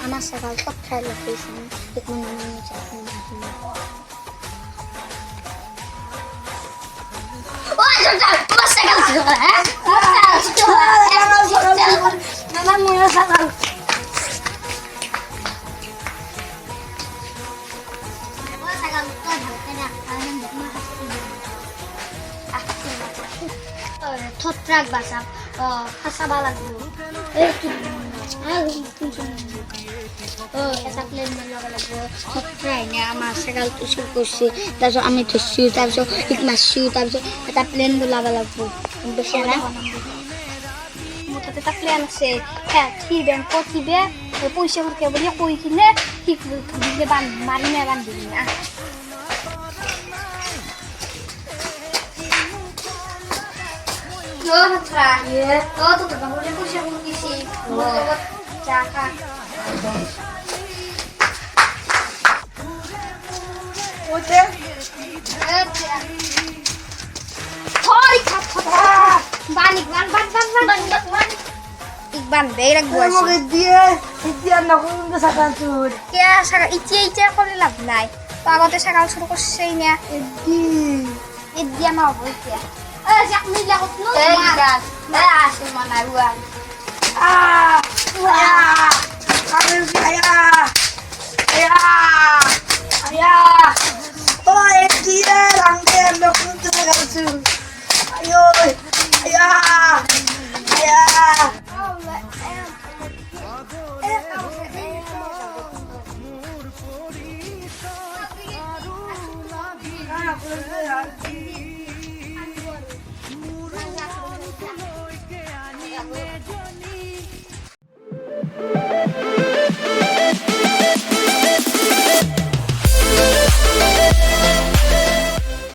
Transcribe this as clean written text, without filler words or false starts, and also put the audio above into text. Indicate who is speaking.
Speaker 1: Anak sakal tak kaya location ikut menangani cakap. Wah, sudah, mas sakal sudah, Mama mau sakal. Mas sakal tu ada kalian bermah. Thotrak bahasa, bahasa balas dulu. এটা plane বনাব লাগিব সত্ৰাই নে আমাৰ সাগাল তুসু করছি তারপর আমি ধরছি তারপর এক মাসছি তারপর এটা প্লেন বনাব লাগিব বেশি না মোটাতে একটা প্লেন আছে হ্যাঁ ঠিক ব্যাংক কতিবে পয়সা করতে বলি কই কিনে ঠিক দিলে বান মারি না বান দিবি না ও হত্রা ও তো তো বলে পয়সা করতেছি ও চাকা ওতে থরি খাতা বানি বান ইকবান দেই রাখবো
Speaker 2: মগে দিয়ে ইতিয়া না কোন সাকাল চুর
Speaker 1: কে সাকা ইতিয়া করে লাভ নাই তো আগতে সাকাল শুরু করছেই না ইদিয়া না হবো ইতিয়া jak mila ko no
Speaker 2: Egas
Speaker 1: asing manaruan
Speaker 2: dia langke ndok tu kalsu ayo